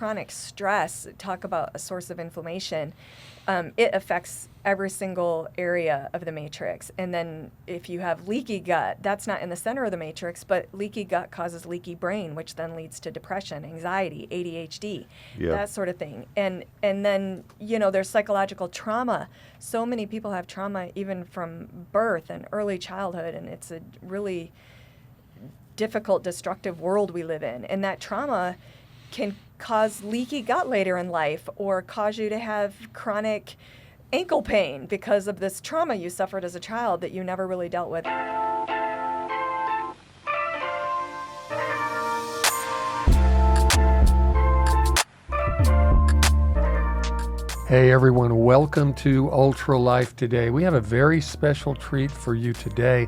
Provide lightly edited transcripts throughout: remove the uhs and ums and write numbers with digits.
chronic stress, talk about a source of inflammation, it affects every single area of the matrix. And then if you have leaky gut, that's not in the center of the matrix, but leaky gut causes leaky brain, which then leads to depression, anxiety, ADHD, that sort of thing. And then, there's psychological trauma. So many people have trauma even from birth and early childhood, and it's a really difficult, destructive world we live in. And that trauma can cause leaky gut later in life, or cause you to have chronic ankle pain because of this trauma you suffered as a child that you never really dealt with. Hey everyone, welcome to Ultra Life Today. We have a very special treat for you today.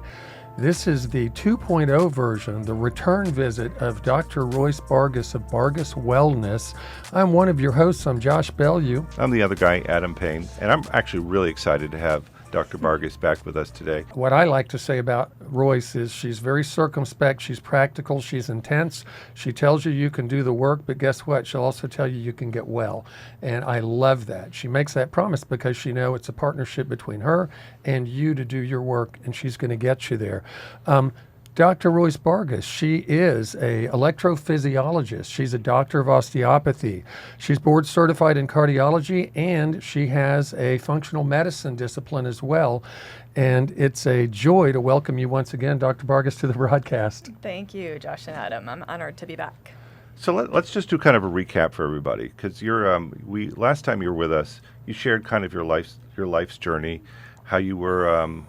This is the 2.0 version, the return visit of Dr. Royce Bargas of Bargas Wellness. I'm one of your hosts. I'm Josh Bellew. I'm the other guy, Adam Payne, and I'm actually really excited to have Dr. Bargas back with us today. What I like to say about Royce is she's very circumspect, she's practical, she's intense. She tells you can do the work, but guess what? She'll also tell you can get well. And I love that. She makes that promise because she knows it's a partnership between her and you to do your work, and she's going to get you there. Dr. Royce Bargas, she is a electrophysiologist. She's a doctor of osteopathy. She's board certified in cardiology, and she has a functional medicine discipline as well. And it's a joy to welcome you once again, Dr. Bargas, to the broadcast. Thank you, Josh and Adam. I'm honored to be back. So let's just do kind of a recap for everybody, because you're last time you were with us, you shared kind of your life's journey, how you were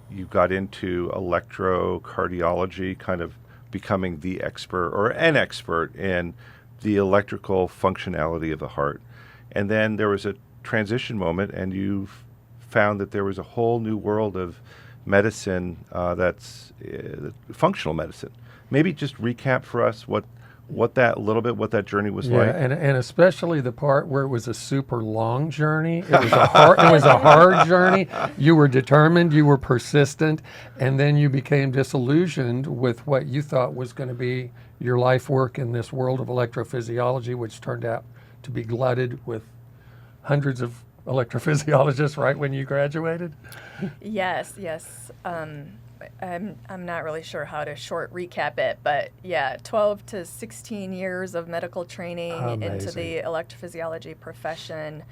you got into electrocardiology, kind of becoming the expert or an expert in the electrical functionality of the heart. And then there was a transition moment, and you found that there was a whole new world of medicine that's functional medicine. Maybe just recap for us what that journey was like. And especially the part where it was a super long journey. It was a hard journey. You were determined, you were persistent, and then you became disillusioned with what you thought was going to be your life work in this world of electrophysiology, which turned out to be glutted with hundreds of electrophysiologists right when you graduated. Yes. I'm not really sure how to short recap it, but 12 to 16 years of medical training into the electrophysiology profession.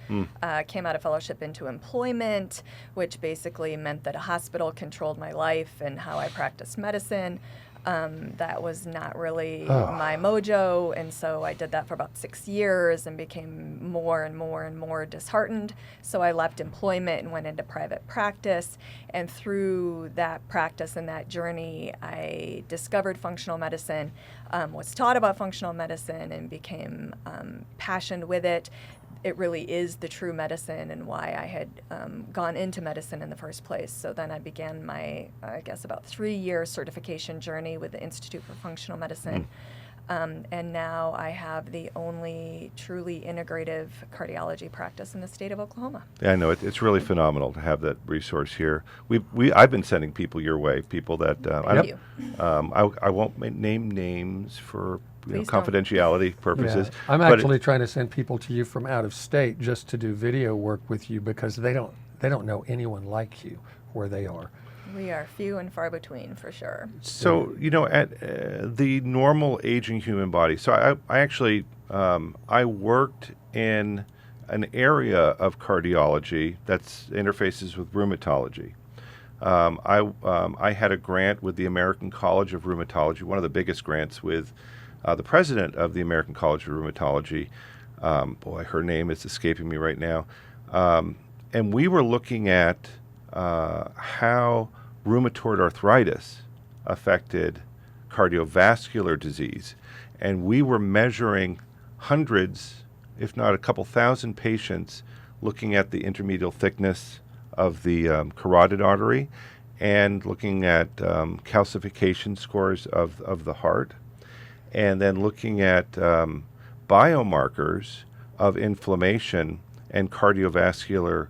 Came out of fellowship into employment, which basically meant that a hospital controlled my life and how I practiced medicine. That was not really my mojo, and so I did that for about 6 years and became more and more disheartened. So I left employment and went into private practice, and through that practice and that journey, I discovered functional medicine, was taught about functional medicine, and became passionate with it. It really is the true medicine and why I had gone into medicine in the first place. So then I began my, about 3-year certification journey with the Institute for Functional Medicine. And now I have the only truly integrative cardiology practice in the state of Oklahoma. Yeah, I know. It's really phenomenal to have that resource here. I've been sending people your way, people that I won't name names for confidentiality purposes. Yeah. I'm actually trying to send people to you from out of state just to do video work with you because they don't know anyone like you where they are. We are few and far between, for sure. So, at the normal aging human body, so I actually, I worked in an area of cardiology that's interfaces with rheumatology. I had a grant with the American College of Rheumatology, one of the biggest grants with the president of the American College of Rheumatology. Her name is escaping me right now. And we were looking at how rheumatoid arthritis affected cardiovascular disease. And we were measuring hundreds, if not a couple thousand patients, looking at the intermedial thickness of the carotid artery and looking at calcification scores of the heart, and then looking at biomarkers of inflammation and cardiovascular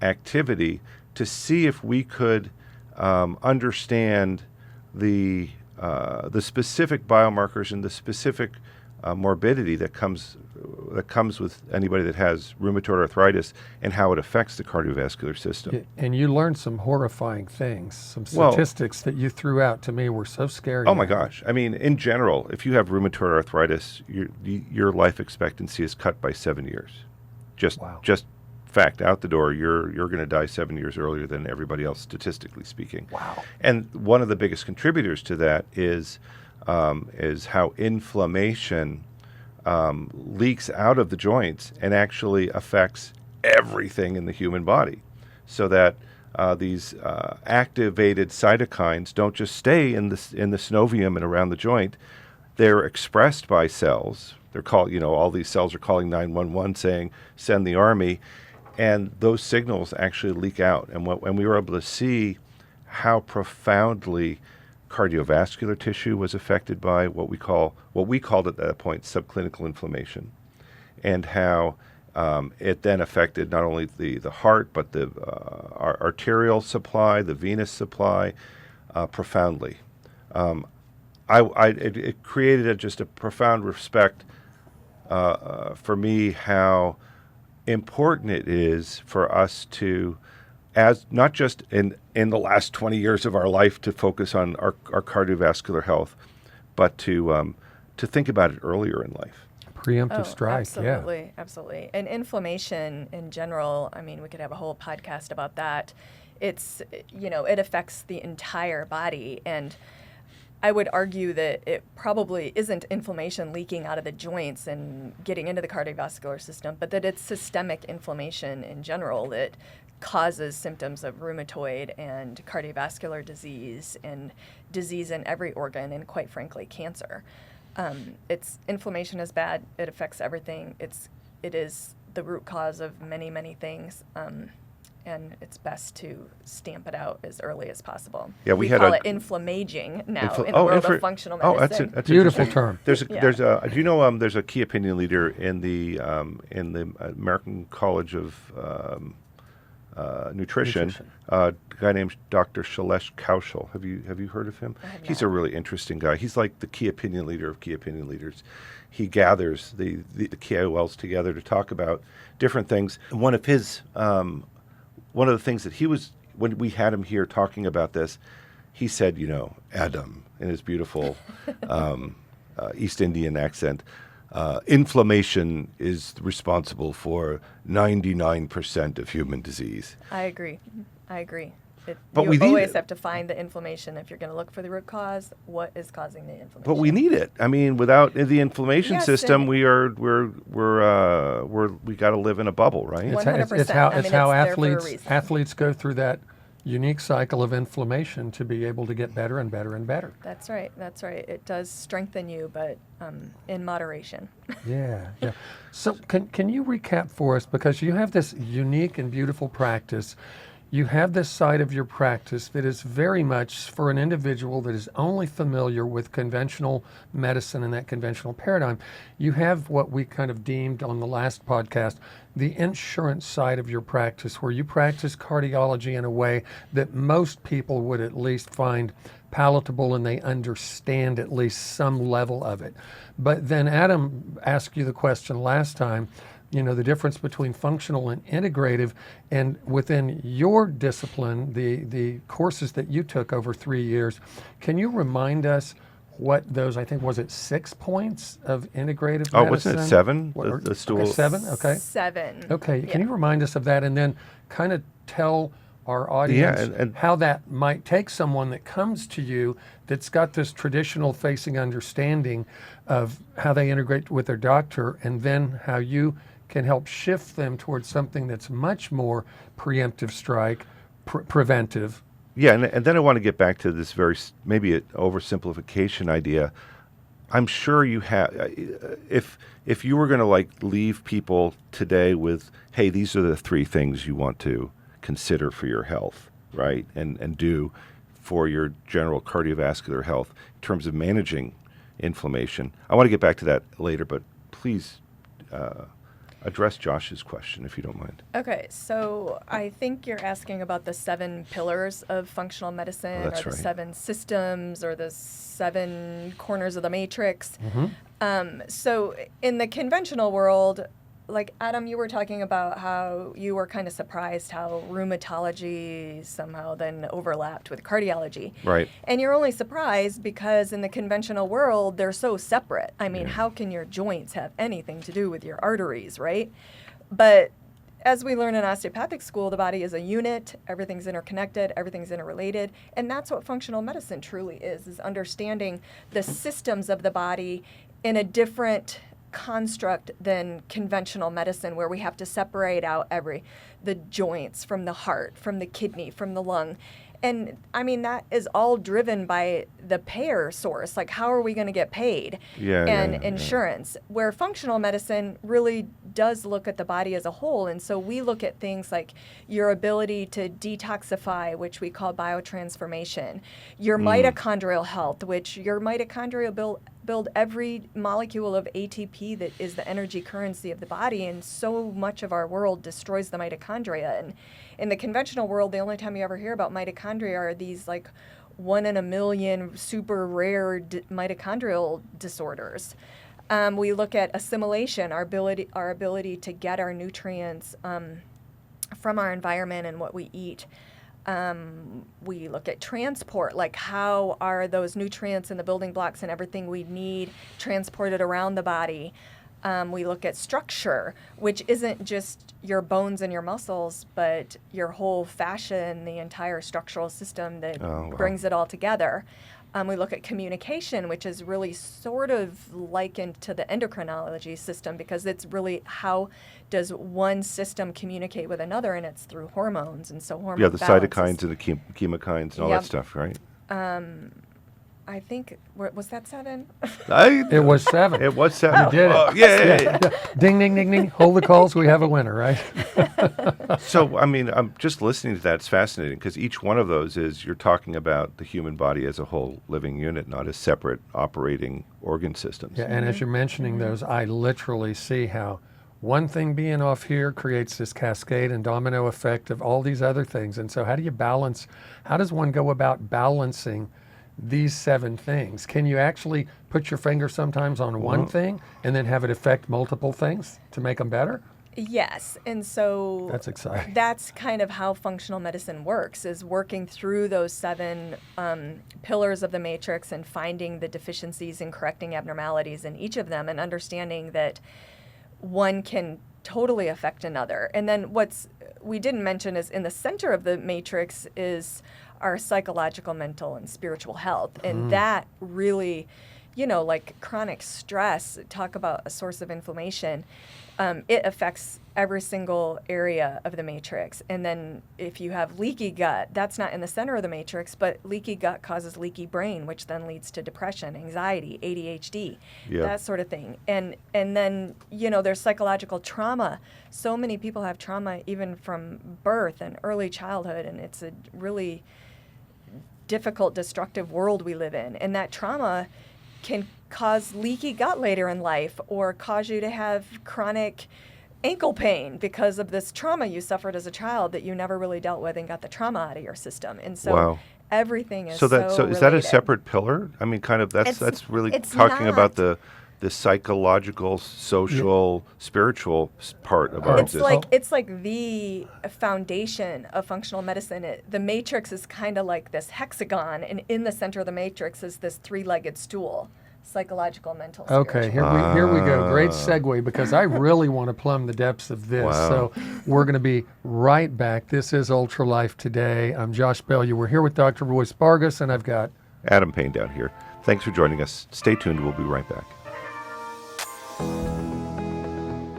activity to see if we could understand the specific biomarkers and the specific morbidity that comes that comes with anybody that has rheumatoid arthritis and how it affects the cardiovascular system. And you learned some horrifying things. Some statistics that you threw out to me were so scary. Oh my gosh. I mean, in general, if you have rheumatoid arthritis, your life expectancy is cut by 7 years. Just fact out the door, you're going to die 7 years earlier than everybody else, statistically speaking. Wow. And one of the biggest contributors to that is how inflammation leaks out of the joints and actually affects everything in the human body, so that these activated cytokines don't just stay in the synovium and around the joint. They're expressed by cells. They're called, all these cells are calling 911 saying, send the army. And those signals actually leak out. And when we were able to see how profoundly cardiovascular tissue was affected by what we called at that point subclinical inflammation, and how it then affected not only the heart, but the arterial supply, the venous supply, profoundly. It created just a profound respect for me how important it is for us to, as not just in the last 20 years of our life, to focus on our cardiovascular health, but to think about it earlier in life. Preemptive strike, absolutely. And inflammation in general, I mean, we could have a whole podcast about that. It's, it affects the entire body, and I would argue that it probably isn't inflammation leaking out of the joints and getting into the cardiovascular system, but that it's systemic inflammation in general that causes symptoms of rheumatoid and cardiovascular disease and disease in every organ, and quite frankly, cancer. Inflammation is bad. It affects everything. It is the root cause of many, many things. And it's best to stamp it out as early as possible. Yeah, we call it inflammaging now in the world of functional medicine. That's a beautiful term. Do you know there's a key opinion leader in the American College of Nutrition. A guy named Dr. Shailesh Kaushal. Have you heard of him? He's a really interesting guy. He's like the key opinion leader of key opinion leaders. He gathers the KOLs together to talk about different things. One of the things that when we had him here talking about this, he said, Adam, in his beautiful East Indian accent, inflammation is responsible for 99% of human disease. I agree. But you always have to find the inflammation if you're going to look for the root cause. What is causing the inflammation? But we need it. I mean, without the inflammation system, we got to live in a bubble, right? 100%. It's how athletes go through that unique cycle of inflammation to be able to get better and better and better. That's right. It does strengthen you, but in moderation. Yeah. So can you recap for us, because you have this unique and beautiful practice. You have this side of your practice that is very much for an individual that is only familiar with conventional medicine and that conventional paradigm. You have what we kind of deemed on the last podcast, the insurance side of your practice, where you practice cardiology in a way that most people would at least find palatable and they understand at least some level of it. But then Adam asked you the question last time, the difference between functional and integrative, and within your discipline, the courses that you took over 3 years, can you remind us what those, I think, was it 6 points of integrative medicine? Oh, wasn't it 7? The stool. Okay, 7, okay. 7. Okay, Can you remind us of that, and then kind of tell our audience and how that might take someone that comes to you that's got this traditional facing understanding of how they integrate with their doctor, and then how you can help shift them towards something that's much more preemptive strike, preventive. Yeah, and then I want to get back to this maybe an oversimplification idea. I'm sure you have, if you were going to leave people today with, hey, these are the 3 things you want to consider for your health, right, and do for your general cardiovascular health in terms of managing inflammation. I want to get back to that later, but please address Josh's question, if you don't mind. Okay, so I think you're asking about the 7 pillars of functional medicine, Oh, that's or the right. 7 systems, or the 7 corners of the matrix. Mm-hmm. So in the conventional world, like Adam, you were talking about how you were kind of surprised how rheumatology somehow then overlapped with cardiology. Right. And you're only surprised because in the conventional world, they're so separate. I mean, how can your joints have anything to do with your arteries, right? But as we learn in osteopathic school, the body is a unit, everything's interconnected, everything's interrelated, and that's what functional medicine truly is understanding the systems of the body in a different construct than conventional medicine, where we have to separate out the joints from the heart, from the kidney, from the lung. And I mean, that is all driven by the payer source. Like, how are we going to get paid? And insurance. Where functional medicine really does look at the body as a whole. And so we look at things like your ability to detoxify, which we call biotransformation, your mitochondrial health, which your mitochondria build every molecule of ATP that is the energy currency of the body, and so much of our world destroys the mitochondria. And in the conventional world, the only time you ever hear about mitochondria are these like 1 in a million super rare mitochondrial disorders. We look at assimilation, our ability to get our nutrients from our environment and what we eat. We look at transport, like how are those nutrients and the building blocks and everything we need transported around the body. We look at structure, which isn't just your bones and your muscles, but your whole fascia and the entire structural system that brings it all together. We look at communication, which is really sort of likened to the endocrinology system, because it's really how does one system communicate with another, and it's through hormones. And so hormone the cytokines and the chemokines and all that stuff, right? I think, was that 7? It was 7. It was 7. You did it. Oh, yeah. Ding, ding, ding, ding. Hold the calls. We have a winner, right? So, I mean, I'm just listening to that. It's fascinating because each one of those you're talking about the human body as a whole living unit, not as separate operating organ systems. Yeah, and as you're mentioning those, I literally see how one thing being off here creates this cascade and domino effect of all these other things. And so how does one go about balancing these 7 things? Can you actually put your finger sometimes on one thing and then have it affect multiple things to make them better? Yes, and so that's exciting. That's kind of how functional medicine works, is working through those 7 pillars of the matrix and finding the deficiencies and correcting abnormalities in each of them, and understanding that one can totally affect another. And then we didn't mention is in the center of the matrix is our psychological, mental, and spiritual health. And that really, like chronic stress, talk about a source of inflammation, it affects every single area of the matrix. And then if you have leaky gut, that's not in the center of the matrix, but leaky gut causes leaky brain, which then leads to depression, anxiety, ADHD, that sort of thing. And then, there's psychological trauma. So many people have trauma even from birth and early childhood, and it's a really difficult, destructive world we live in. And that trauma can cause leaky gut later in life, or cause you to have chronic ankle pain because of this trauma you suffered as a child that you never really dealt with and got the trauma out of your system. And so everything is so is that a separate pillar? I mean, kind of that's really talking about the psychological, social, spiritual part of our existence. It's like the foundation of functional medicine. The matrix is kind of like this hexagon, and in the center of the matrix is this 3-legged stool: psychological, mental, spiritual. Okay, here we go. Great segue, because I really want to plumb the depths of this. Wow. So we're going to be right back. This is Ultra Life Today. I'm Josh Bellew. We're here with Dr. Royce Bargas, and I've got Adam Payne down here. Thanks for joining us. Stay tuned. We'll be right back.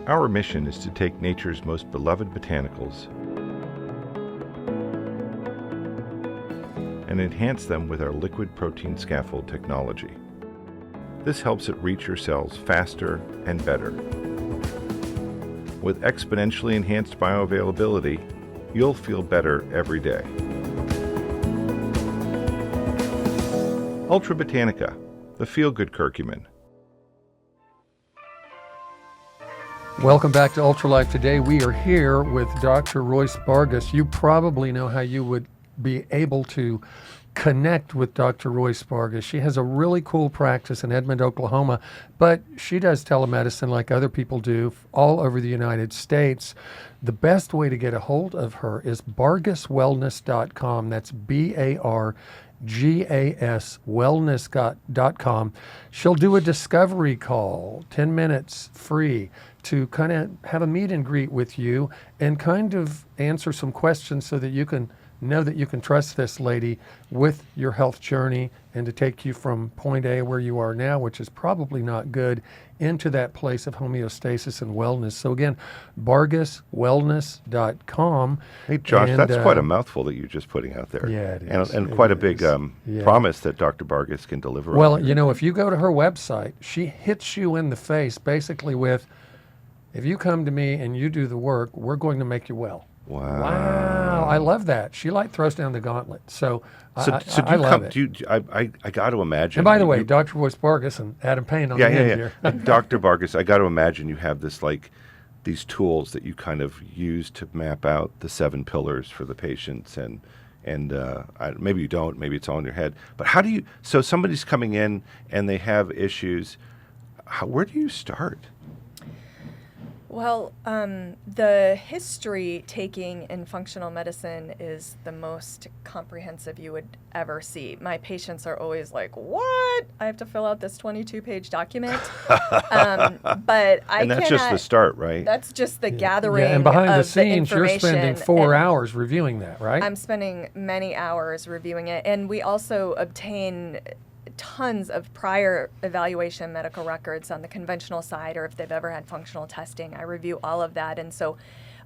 Our mission is to take nature's most beloved botanicals and enhance them with our liquid protein scaffold technology. This helps it reach your cells faster and better. With exponentially enhanced bioavailability, you'll feel better every day. Ultra Botanica, the feel-good curcumin. Welcome back to Ultralife. Today we are here with Dr. Royce Bargas. You probably know how you would be able to connect with Dr. Royce Bargas. She has a really cool practice in Edmond, Oklahoma, but she does telemedicine like other people do all over the United States. The best way to get a hold of her is bargaswellness.com. That's BARGAS wellness.com. She'll do a discovery call, 10 minutes free, to kind of have a meet and greet with you and kind of answer some questions so that you can know that you can trust this lady with your health journey and to take you from point A, where you are now, which is probably not good, into that place of homeostasis and wellness. So again, bargaswellness.com. Hey, Josh, that's quite a mouthful that you're just putting out there. Yeah, it is. And quite a big promise that Dr. Bargas can deliver on. Well, you know, if you go to her website, she hits you in the face basically with, if you come to me and you do the work, we're going to make you well. Wow. I love that. She throws down the gauntlet. So I love it. I got to imagine. And by the way, Dr. Royce Bargas and Adam Payne on the end here. Dr. Bargas, I got to imagine you have these tools that you kind of use to map out the 7 pillars for the patients, and maybe you don't, maybe it's all in your head. But how do you? So somebody's coming in and they have issues. Where do you start? Well, the history taking in functional medicine is the most comprehensive you would ever see. My patients are always like, what? I have to fill out this 22-page document? But And that's just the start, right? That's just the gathering and behind of the scenes, the you're spending 4 hours reviewing that, right? I'm spending many hours reviewing it. And we also obtain tons of prior evaluation medical records on the conventional side, or if they've ever had functional testing. I review all of that. And so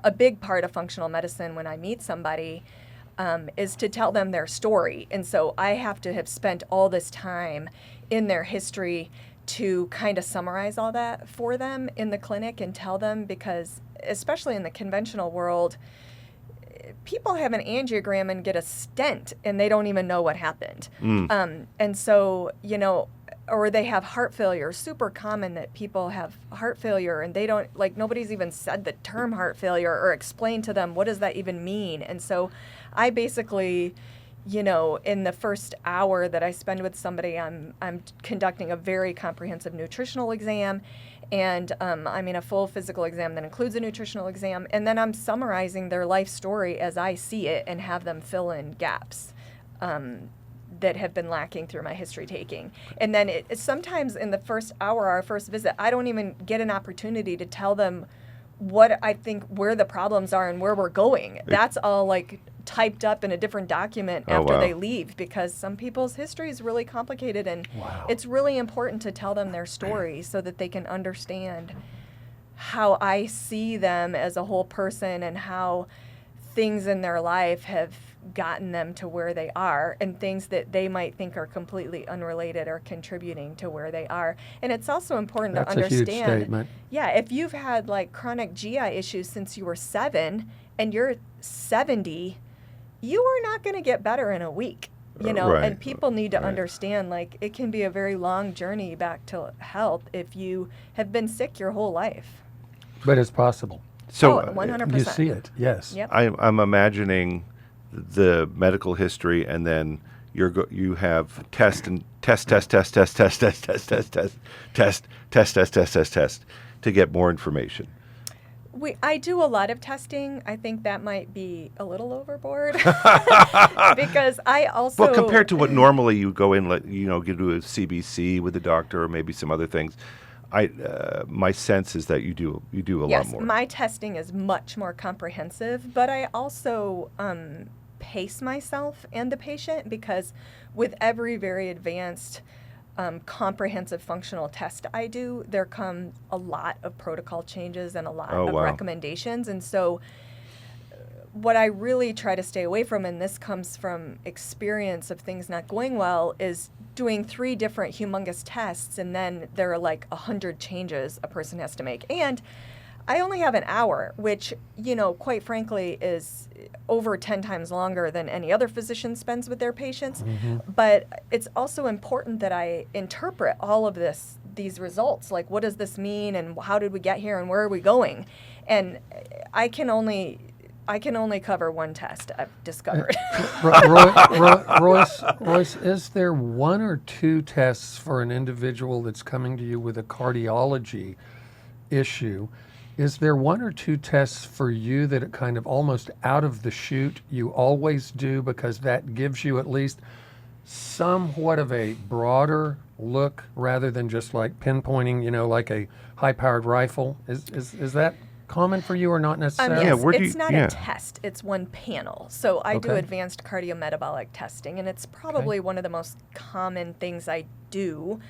a big part of functional medicine when I meet somebody is to tell them their story. And so I have to have spent all this time in their history to kind of summarize all that for them in the clinic and tell them, because especially in the conventional world, people have an angiogram and get a stent and they don't even know what happened. And so, or they have heart failure. Super common that people have heart failure and they don't, nobody's even said the term heart failure or explained to them what does that even mean. And so I basically, in the first hour that I spend with somebody, I'm conducting a very comprehensive nutritional exam. And a full physical exam that includes a nutritional exam. And then I'm summarizing their life story as I see it and have them fill in gaps that have been lacking through my history taking. And then sometimes in the first hour, our first visit, I don't even get an opportunity to tell them what I think, where the problems are and where we're going. That's all typed up in a different document after they leave, because some people's history is really complicated, and it's really important to tell them their story so that they can understand how I see them as a whole person and how things in their life have gotten them to where they are, and things that they might think are completely unrelated are contributing to where they are. And it's also important to understand. That's a huge statement. Yeah, if you've had chronic GI issues since you were 7 and you're 70, you are not going to get better in a week, and people need to understand, it can be a very long journey back to health if you have been sick your whole life. But it's possible. So 100%. You see it, yes. Yep. I'm imagining the medical history, and then you have test to get more information. I do a lot of testing. I think that might be a little overboard because I also... Well, compared to what normally you go in, you do a CBC with the doctor or maybe some other things, my sense is that you do a lot more. Yes, my testing is much more comprehensive, but I also pace myself and the patient, because with every very advanced comprehensive functional test I do, there come a lot of protocol changes and a lot of recommendations. And so what I really try to stay away from, and this comes from experience of things not going well, is doing 3 different humongous tests and then there are 100 changes a person has to make. And I only have an hour, which, quite frankly, is over 10 times longer than any other physician spends with their patients. Mm-hmm. But it's also important that I interpret all of this these results. Like, what does this mean, and how did we get here, and where are we going? And I can only cover one test, I've discovered. Royce, is there one or two tests for an individual that's coming to you with a cardiology issue? Is there one or two tests for you that are kind of almost out of the chute you always do, because that gives you at least somewhat of a broader look rather than just like pinpointing, like a high-powered rifle? Is that common for you or not necessarily? Yes, it's not a test. It's one panel. So I do advanced cardio-metabolic testing, and it's probably one of the most common things I do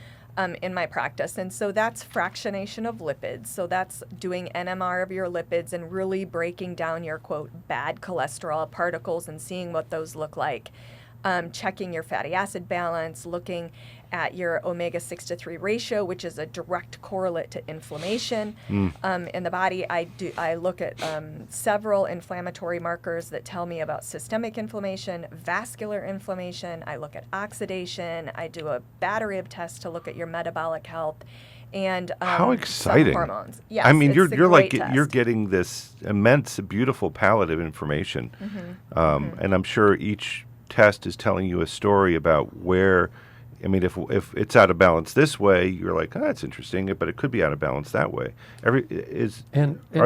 in my practice. And so that's fractionation of lipids. So that's doing NMR of your lipids and really breaking down your, quote, bad cholesterol particles and seeing what those look like. Checking your fatty acid balance, looking at your omega-6 to 3 ratio, which is a direct correlate to inflammation in the body. I look at several inflammatory markers that tell me about systemic inflammation, vascular inflammation. I look at oxidation. I do a battery of tests to look at your metabolic health. And how exciting! Some hormones. Yes, I mean, you're you're getting this immense, beautiful palette of information, and I'm sure each test is telling you a story about where. I mean, if it's out of balance this way, you're like, that's interesting, but it could be out of balance that way. Are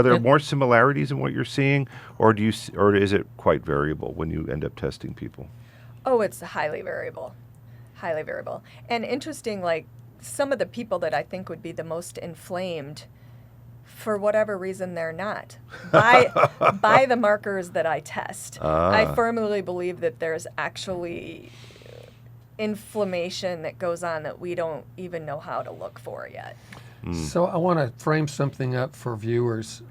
there more similarities in what you're seeing, or is it quite variable when you end up testing people? Oh, it's highly variable, and interesting. Like, some of the people that I think would be the most inflamed, for whatever reason, they're not by the markers that I test. I firmly believe that there's actually inflammation that goes on that we don't even know how to look for yet. So I want to frame something up for viewers.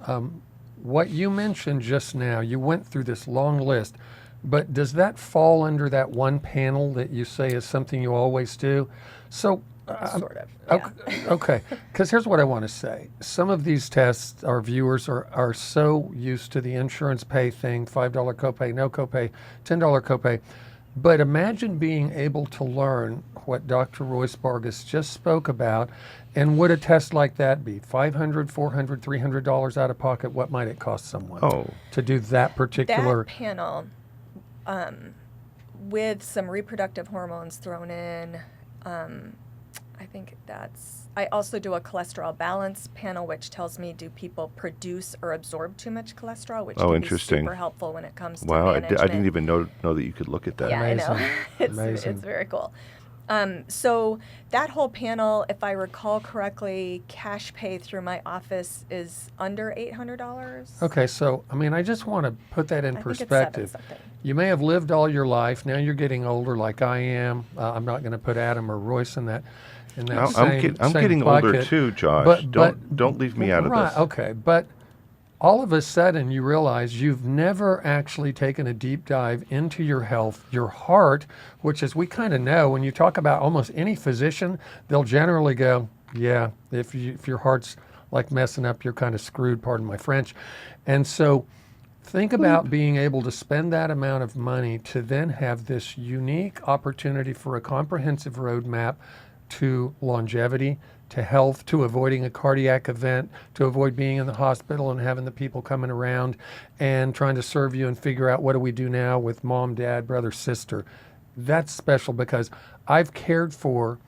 What you mentioned just now, you went through this long list, but does that fall under that one panel that you say is something you always do? So sort of. Yeah. Okay, because here's what I want to say. Some of these tests, our viewers are so used to the insurance pay thing, $5 copay, no copay, $10 copay. But imagine being able to learn what Dr. Royce Bargas just spoke about, and would a test like that be $500, $400, $300 out of pocket? What might it cost someone to do that particular? That panel, with some reproductive hormones thrown in, I think I also do a cholesterol balance panel, which tells me, do people produce or absorb too much cholesterol, which can be super helpful when it comes to management. I didn't even know that you could look at that. Yeah, Amazing. I know. It's very cool. So that whole panel, if I recall correctly, cash pay through my office is under $800. Okay, so, I mean, I just want to put that in perspective. You may have lived all your life. Now you're getting older like I am. I'm not going to put Adam or Royce in that. I'm getting older too, Josh. Don't leave me out of this. Okay, but all of a sudden you realize you've never actually taken a deep dive into your health, your heart, which, as we kind of know, when you talk about almost any physician, they'll generally go, yeah, if your heart's like messing up, you're kind of screwed, pardon my French. And so think about being able to spend that amount of money to then have this unique opportunity for a comprehensive roadmap to longevity, to health, to avoiding a cardiac event, to avoid being in the hospital and having the people coming around and trying to serve you and figure out what do we do now with mom, dad, brother, sister. That's special because I've cared for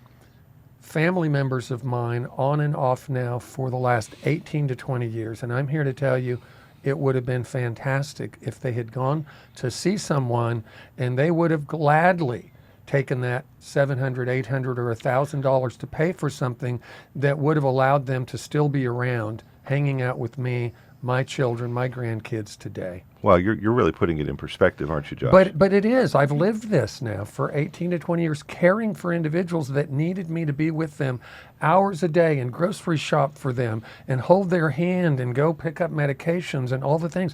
family members of mine on and off now for the last 18 to 20 years. And I'm here to tell you, it would have been fantastic if they had gone to see someone and they would have gladly taken that $700, $800, or $1,000 to pay for something that would have allowed them to still be around, hanging out with me, my children, my grandkids today. Well, you're really putting it in perspective, aren't you, Josh? But it is. I've lived this now for 18 to 20 years, caring for individuals that needed me to be with them hours a day and grocery shop for them and hold their hand and go pick up medications and all the things.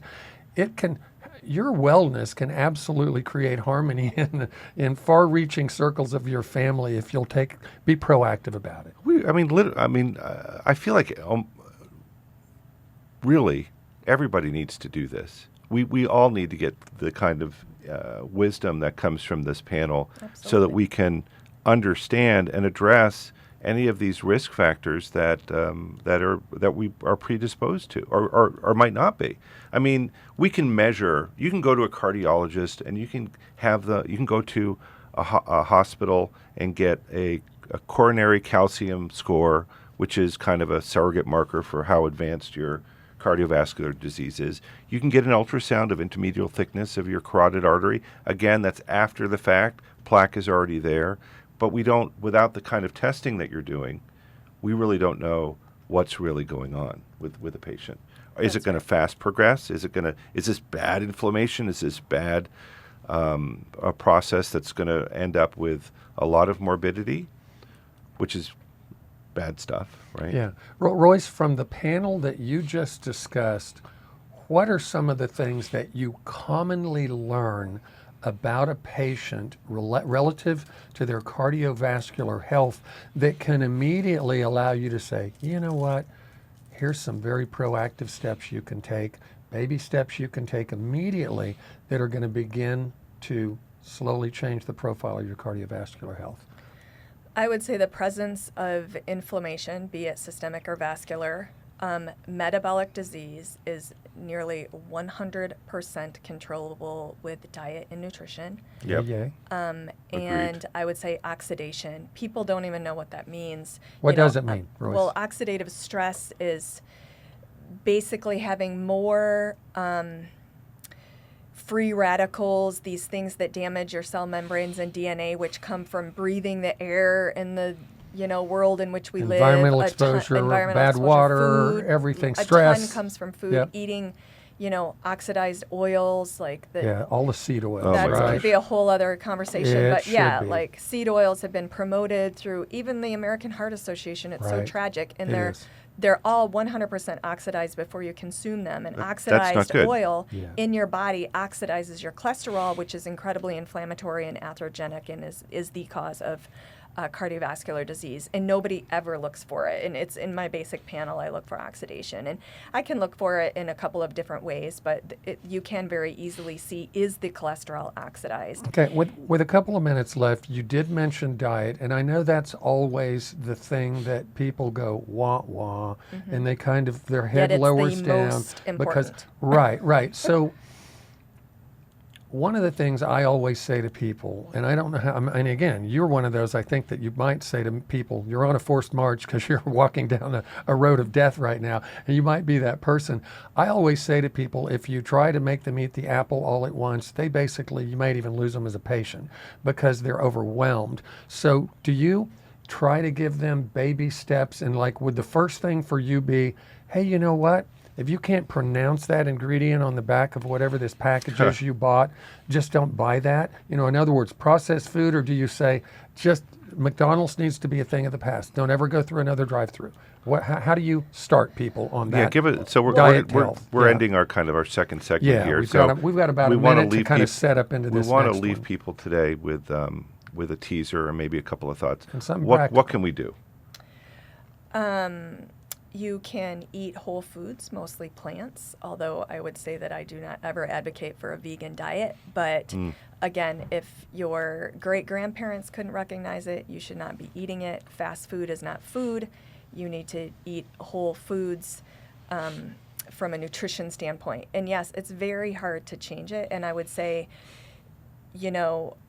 Your wellness can absolutely create harmony in far-reaching circles of your family if you'll be proactive about it. I feel like really everybody needs to do this. We all need to get the kind of wisdom that comes from this panel. Absolutely. So that we can understand and address any of these risk factors that we are predisposed to, or might not be. I mean, we can measure. You can go to a cardiologist, and you can go to a hospital and get a coronary calcium score, which is kind of a surrogate marker for how advanced your cardiovascular disease is. You can get an ultrasound of intermedial thickness of your carotid artery. Again, that's after the fact. Plaque is already there. But we don't, without the kind of testing that you're doing, we really don't know what's really going on with a patient. Is it going to fast progress? Is this bad inflammation? Is this bad a process that's going to end up with a lot of morbidity, which is bad stuff, right? Yeah. Royce, from the panel that you just discussed, what are some of the things that you commonly learn about a patient relative to their cardiovascular health that can immediately allow you to say, you know what, here's some very proactive steps you can take, baby steps you can take immediately that are going to begin to slowly change the profile of your cardiovascular health? I would say the presence of inflammation, be it systemic or vascular. Metabolic disease is nearly 100% controllable with diet and nutrition. Yep. And I would say oxidation. People don't even know what that means. What does it mean, Royce? Well, oxidative stress is basically having more free radicals, these things that damage your cell membranes and DNA, which come from breathing the air in the world in which we live. Environmental exposure, bad water, food, everything, stress. A ton comes from food, eating, oxidized oils like the. All the seed oils. That right? could be a whole other conversation. It but be. like seed oils have been promoted through even the American Heart Association. It's so tragic. And they're all 100% oxidized before you consume them. And oxidized oil in your body oxidizes your cholesterol, which is incredibly inflammatory and atherogenic and is the cause of cardiovascular disease, and nobody ever looks for it. And it's in my basic panel, I look for oxidation, and I can look for it in a couple of different ways, but you can very easily see, is the cholesterol oxidized? Okay, with a couple of minutes left, you did mention diet, and I know that's always the thing that people go wah wah, and they kind of, their head lowers down. Most important. Right. So one of the things I always say to people, and I don't know how, and again, you're one of those I think that you might say to people, you're on a forced march because you're walking down a road of death right now, and you might be that person. I always say to people, if you try to make them eat the apple all at once, you might even lose them as a patient because they're overwhelmed. So do you try to give them baby steps, and like would the first thing for you be, hey, you know what? If you can't pronounce that ingredient on the back of whatever this package is you bought, just don't buy that. In other words, processed food, or do you say just McDonald's needs to be a thing of the past? Don't ever go through another drive-through. How do you start people on that? So we're ending our second segment here. We've got about a minute to kind of set up into this. We want to leave people today with a teaser or maybe a couple of thoughts. And what can we do? You can eat whole foods, mostly plants, although I would say that I do not ever advocate for a vegan diet. But again, if your great-grandparents couldn't recognize it, you should not be eating it. Fast food is not food. You need to eat whole foods from a nutrition standpoint. And yes, it's very hard to change it. And I would say,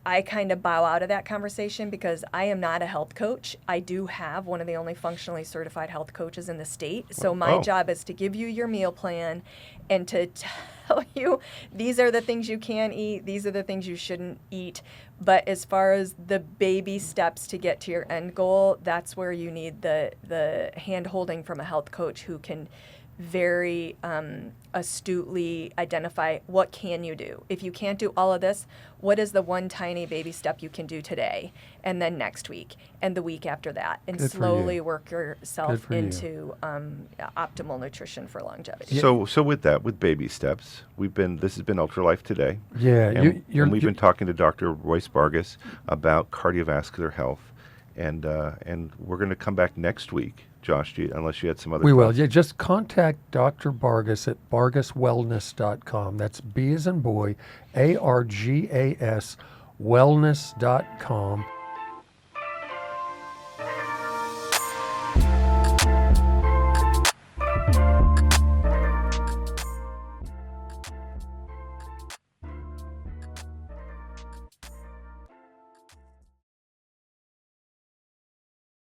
I kind of bow out of that conversation because I am not a health coach. I do have one of the only functionally certified health coaches in the state. So my job is to give you your meal plan and to tell you these are the things you can eat, these are the things you shouldn't eat. But as far as the baby steps to get to your end goal, that's where you need the hand-holding from a health coach who can very astutely identify what can you do. If you can't do all of this, what is the one tiny baby step you can do today, and then next week, and the week after that, and slowly work yourself into optimal nutrition for longevity. So with baby steps, this has been Ultralife Today. Yeah, and we've been talking to Dr. Royce Bargas about cardiovascular health, and we're going to come back next week. Josh, unless you had some other We thoughts. will. Yeah, just contact Dr. Bargas at bargaswellness.com. That's B as in boy, ARGAS, wellness.com.